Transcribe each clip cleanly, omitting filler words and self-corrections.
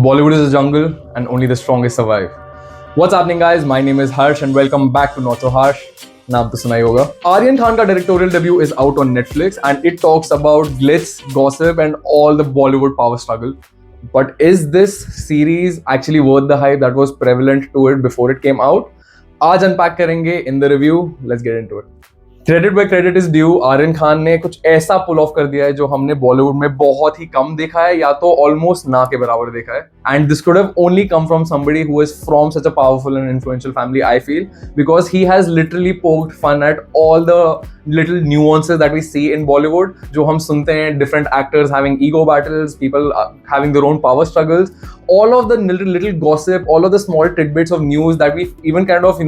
Bollywood is a jungle and only the strongest survive. What's happening, guys? My name is Harsh and welcome back to Not So Harsh. नाम तो सुना ही होगा. Aryan Khan का directorial debut is out on Netflix and it talks about glitz, gossip and all the Bollywood power struggle. But is this series actually worth the hype that was prevalent to it before it came out? आज unpack करेंगे in the review. Let's get into it. Credit by credit is due. Aryan Khan ने कुछ ऐसा पुल of कर दिया है जो हमने बॉलीवुड में बहुत ही कम देखा है या तो ऑलमोस्ट ना के बराबर देखा है. And this could have only come from somebody who is from such a powerful and influential family, I feel, because he has literally poked fun at all the little nuances that we see in Bollywood. जो हम सुनते हैं, different actors having ego battles, people having their own power struggles, all of the little gossip, all of the small tidbits of news that we even kind of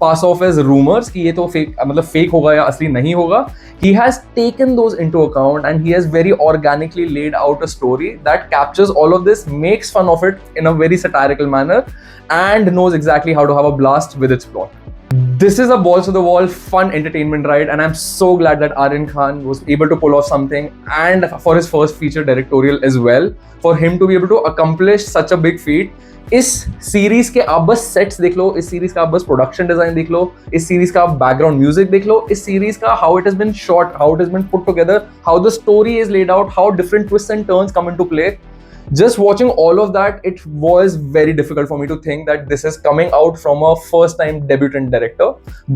pass off as rumors कि ये तो fake, मतलब fake होगा या असली नहीं होगा. He has taken those into account and he has very organically laid out a story that captures all of this, makes fun of it in a very satirical manner, and knows exactly how to have a blast with its plot. This is a balls to the wall fun entertainment ride and I'm so glad that Aryan Khan was able to pull off something, and for his first feature directorial as well, for him to be able to accomplish such a big feat. इस series के आप बस sets देख लो, इस सीरीज का आप बस प्रोडक्शन डिजाइन देख लो, इस सीरीज का आप बैकग्राउंड म्यूजिक देख लो, इस सीरीज का how it has been shot, how it has been put together, how the story is laid out, how different twist and turns come into play. Just watching all of that, it was very difficult for me to think that this is coming out from a first-time debutant director.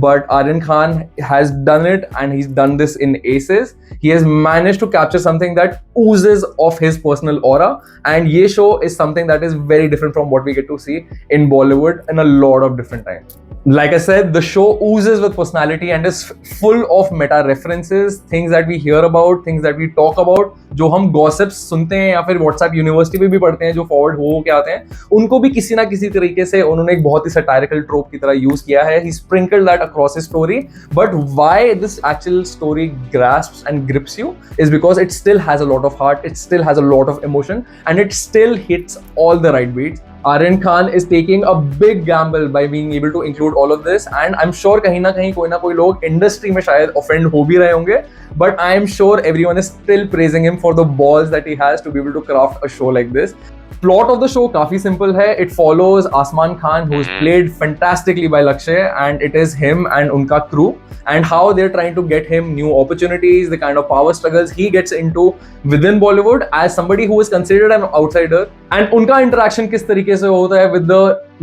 But Aryan Khan has done it, and he's done this in aces. He has managed to capture something that oozes of his personal aura, and ye show is something that is very different from what we get to see in Bollywood in a lot of different times. Like I said, the show oozes with personality and is full of meta references, things that we hear about, things that we talk about, जो हम gossips सुनते हैं या फिर WhatsApp university पे भी पढ़ते हैं, जो फॉरवर्ड हो के आते हैं, उनको भी किसी ना किसी तरीके से उन्होंने एक बहुत ही सटायरिकल ट्रोप की तरह यूज किया है. He sprinkled that across his story, but why this actual story grasps and grips you is because it still has a lot of heart, it still has a lot of emotion, and it still hits all the right beats. Aryan Khan is taking a big gamble by being able to include all of this, and I'm sure कहीं ना कोई लोग industry में शायद offend हो भी रहे होंगे, but I am sure everyone is still praising him for the balls that he has to be able to craft a show like this. Plot of the show काफी simple है. It follows Asman Khan, who is played fantastically by Lakshay, and it is him and उनका crew, and how they're trying to get him new opportunities, the kind of power struggles he gets into within Bollywood as somebody who is considered an outsider, and उनका interaction किस तरीके से होता है with the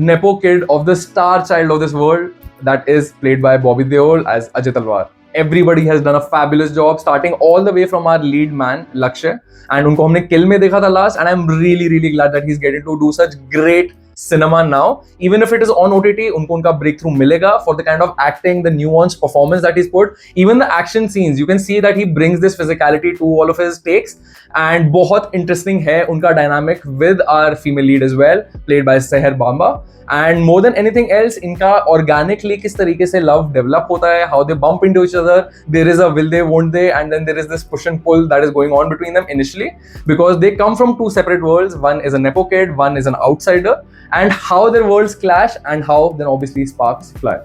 nepo kid of the star child of this world that is played by Bobby Deol as Ajay Talwar. Everybody has done a fabulous job, starting all the way from our lead man Lakshay, and उनको हमने किल में देखा था last, and I'm really glad that he's getting to do such great cinema now. Even if it is on OTT, उनको उनका breakthrough मिलेगा for the kind of acting, the nuanced performance that he's put, even the action scenes, you can see that he brings this physicality to all of his takes, and बहुत interesting है उनका dynamic with our female lead as well, played by Seher Bamba. And more than anything else, इनका organically किस तरीके से love develop होता है, how they bump into each other, there is a will they won't they, and then there is this push and pull that is going on between them initially, because they come from two separate worlds. One is a nepo kid, one is an outsider, and how their worlds clash and how then obviously sparks fly.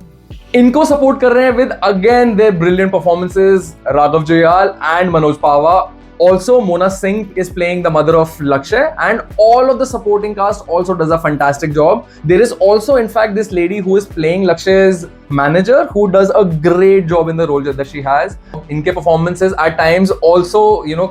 इनको support कर रहे हैं with again their brilliant performances, Raghav Joyal and Manoj Pava. Also, Mona Singh is playing the mother of Lakshay, and all of the supporting cast also does a fantastic job. There is also, in fact, this lady who is playing Lakshay's manager, who does a great job in the role that she has. इनके performances at times also,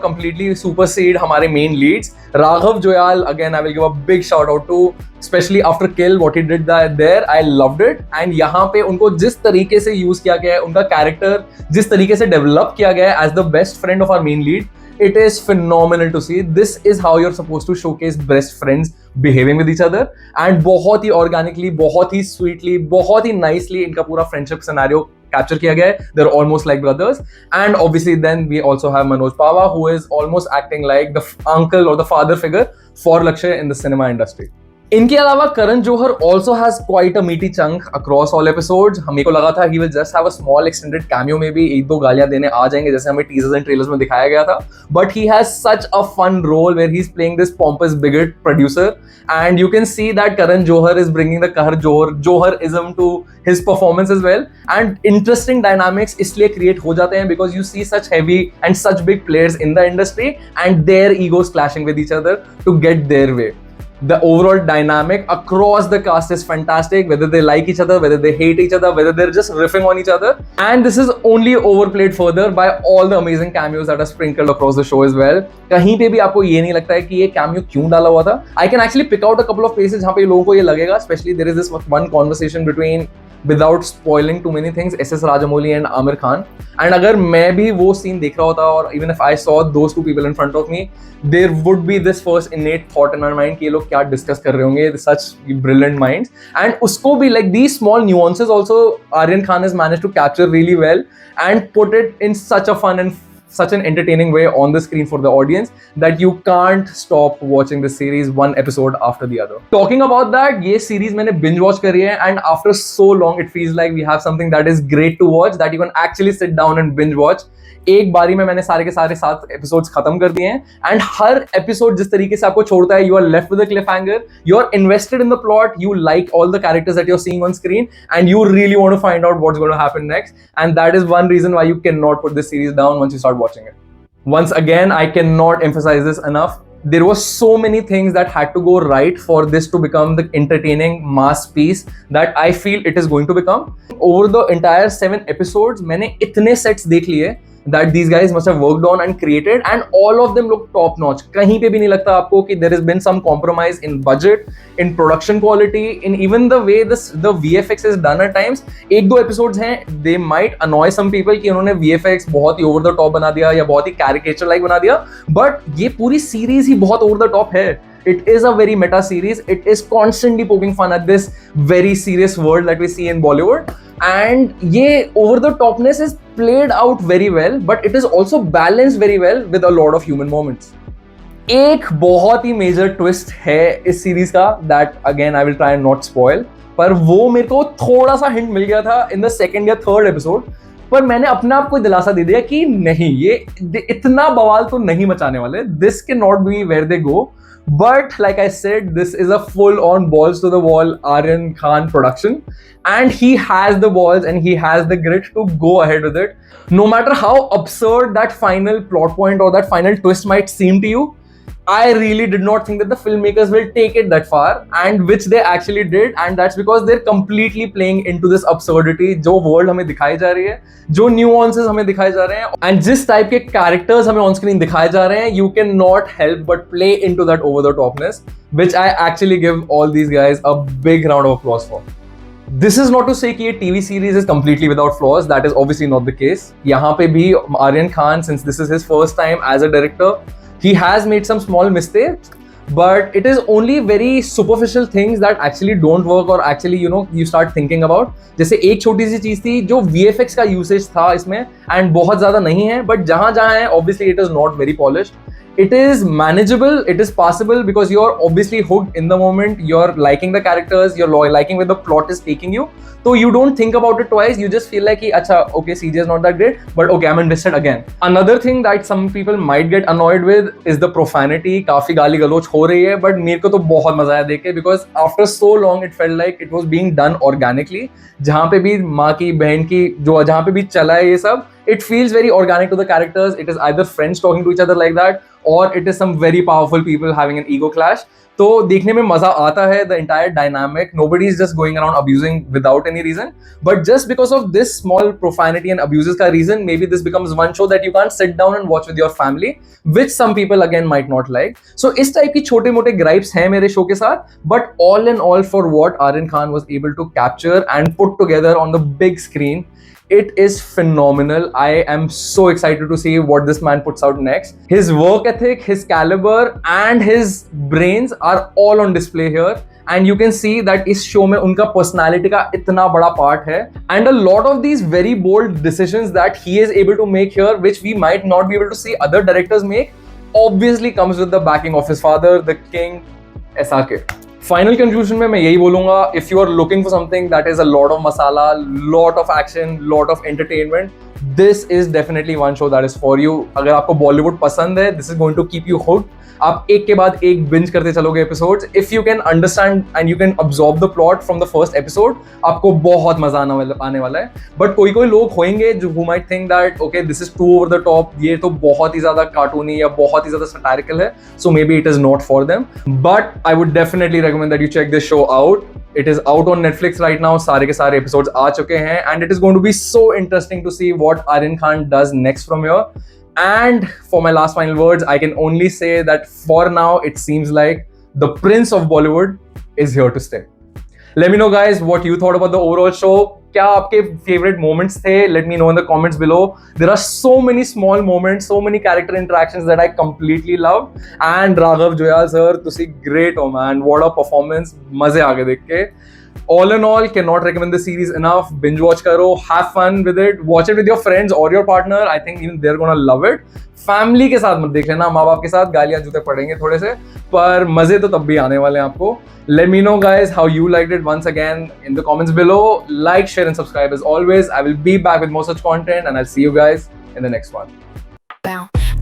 completely supersede हमारे main leads. Raghav Joyal, again, I will give a big shout out to, especially after Kill, what he did there, I loved it. And यहाँ पे उनको जिस तरीके से use किया गया है, उनका character जिस तरीके से develop किया गया है as the best friend of our main lead, it is phenomenal to see. This is how you're supposed to showcase best friends behaving with each other, and बहुत ही organically, बहुत ही sweetly, बहुत ही nicely इनका पूरा friendship scenario capture किया गया है. They're almost like brothers, and obviously then we also have Manoj Pava, who is almost acting like the uncle or the father figure for Lakshay in the cinema industry. इनके अलावा Karan Johar also has quite a meaty chunk across all episodes. हमें को लगा था he will just have a small extended cameo, maybe एक दो गालियां देने आ जाएंगे जैसे हमें teasers and trailers में दिखाया गया था, but he has such a fun role where he's playing this pompous bigot producer, and you can see that Karan Johar is bringing the Kahar Joharism to his performance as well, and interesting dynamics इसलिए create हो जाते हैं because you see such heavy and such big players in the industry and their egos clashing with each other to get their way. The overall dynamic across the cast is fantastic, whether they like each other, whether they hate each other, whether they're just riffing on each other. And this is only overplayed further by all the amazing cameos that are sprinkled across the show as well. कहीं पे भी आपको ये नहीं लगता है कि ये cameo क्यों डाला हुआ था. I can actually pick out a couple of places जहाँ पे लोगों को ये लगेगा, especially there is this one conversation between, without spoiling too many things, SS Rajamouli and Amir Khan. And अगर मैं भी वो scene देख रहा होता और even if I saw those two people in front of me, there would be this first innate thought in my mind कि ये लोग क्या discuss कर रहे होंगे, such brilliant minds. And उसको भी like these small nuances also Aryan Khan has managed to capture really well and put it in such a fun and such an entertaining way on the screen for the audience that you can't stop watching this series one episode after the other. Talking about that, ये series मैंने binge watch करी है and after so long it feels like we have something that is great to watch that you can actually sit down and binge watch. एक बारी में मैंने सारे के सारे 7 एपिसोड्स खत्म कर दिए हैं एंड हर एपिसोड जिस तरीके से आपको छोड़ता है, you are left with a cliffhanger, you are invested in the plot, you like all the characters that you are seeing on screen and you really want to find out what's going to happen next, and that is one reason why you can not put this series down once you start watching it. Once again, I cannot emphasize this enough. There were so many things that had to go right for this to become the entertaining mass piece that I feel it is going to become. Over the entire 7 episodes, मैंने इतने sets देख लिए that these guys must have worked on and created, and all of them look top notch. कहीं पे भी नहीं लगता आपको कि there has been some compromise in budget, in production quality, in even the way the VFX is done at times. एक दो episodes हैं, they might annoy some people कि उन्होंने VFX बहुत ही over the top बना दिया या बहुत ही caricature like बना दिया, but ये पूरी series ही बहुत over the top है. It is a very meta series. It is constantly poking fun at this very serious world that we see in Bollywood. And ये over the topness is played out very well, but it is also balanced very well with a lot of human moments. एक बहुत ही major twist है इस series का that again I will try and not spoil, पर वो मेरे को थोड़ा सा hint मिल गया था in the second या third episode, पर मैंने अपने आप को दिलासा दे दिया कि नहीं, ये इतना बवाल तो नहीं मचाने वाले. This cannot be where they go. But like I said, this is a full-on balls to the wall Aryan Khan production, and he has the balls and he has the grit to go ahead with it. No matter how absurd that final plot point or that final twist might seem to you, I really did not think that the filmmakers will take it that far, and which they actually did, and that's because they're completely playing into this absurdity जो world हमें दिखाई जा रही है, जो nuances हमें दिखाए जा रहे हैं, and जिस type के characters हमें on screen दिखाए जा रहे हैं, you cannot help but play into that over the topness, which I actually give all these guys a big round of applause for. This is not to say कि ये TV series is completely without flaws. That is obviously not the case. यहाँ पे भी Aryan Khan, since this is his first time as a director, he has made some small mistakes, but it is only very superficial things that actually don't work or actually you start thinking about. जैसे एक छोटी सी चीज थी जो VFX का usage था इसमें and बहुत ज्यादा नहीं है, but जहां जहां है obviously it is not very polished. It is manageable, it is passable because you're obviously hooked in the moment, you're liking the characters, you're liking where the plot is taking you. So you don't think about it twice, you just feel like, acha, okay, CJ is not that great, but okay, I'm invested again. Another thing that some people might get annoyed with is the profanity. काफी गाली गलोच हो रही है, but मेरे को तो बहुत मजा आया देख के, because after so long it felt like it was being done organically. जहाँ पे भी माँ की बहन की जो जहाँ पे भी चला है ये सब, it feels very organic to the characters. It is either friends talking to each other like that, or it is some very powerful people having an ego clash. तो देखने में मजा आता है, the entire dynamic. Nobody is just going around abusing without any reason. But just because of this small profanity and abuses का reason, maybe this becomes one show that you can't sit down and watch with your family, which some people again might not like. So इस type की छोटे मोटे gripes हैं मेरे show के साथ, but all in all, for what Aryan Khan was able to capture and put together on the big screen, it is phenomenal. I am so excited to see what this man puts out next. His work ethic, his caliber, and his brains are all on display here. And you can see that इस show में उनका personality का इतना बड़ा part है. And a lot of these very bold decisions that he is able to make here, which we might not be able to see other directors make, obviously comes with the backing of his father, the king, SRK. Final conclusion में मैं यही बोलूंगा, if you are looking for something that is a lot of masala, lot of action, lot of entertainment, this is definitely one show that is for you. अगर आपको बॉलीवुड पसंद है, this is going to keep you hooked. आप एक के बाद एक binge करते चलोगे episodes. If you can understand and you can absorb the plot from the first episode, आपको बहुत मजा आने वाला है. बट कोई कोई लोग होंगे जो who might think that okay this is too over the top, ये तो बहुत ही ज्यादा कार्टूनी या बहुत ही ज्यादा सटारिकल है, so may be it is not for them. But I would definitely recommend that you check this show out. It is out on Netflix right now. सारे के सारे episodes आ चुके हैं and it is going to be so interesting to see what Aryan Khan does next from here. And for my last final words, I can only say that for now it seems like the Prince of Bollywood is here to stay. Let me know guys what you thought about the overall show. क्या आपके favorite moments थे? Let me know in the comments below. There are so many small moments, so many character interactions that I completely love. And Raghav Joyal sir, तुसी great हो man. What a performance. मजे आ गए देख के. All in all, cannot recommend the series enough. Binge watch karo, have fun with it. Watch it with your friends or your partner. I think even they're gonna love it. Family के साथ मत देख लेना, माँ बाप के साथ गालियां जूते पड़ेंगे थोड़े से, पर मजे तो तब भी आने वाले हैं आपको. Let me know guys how you liked it once again in the comments below. Like, share and subscribe as always. I will be back with more such content and I'll see you guys in the next one.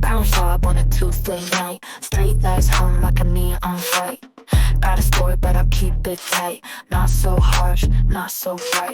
Bounce up on a Tuesday night. Straight legs home like a neon light. Got a story but I keep it tight. Not so harsh, not so bright.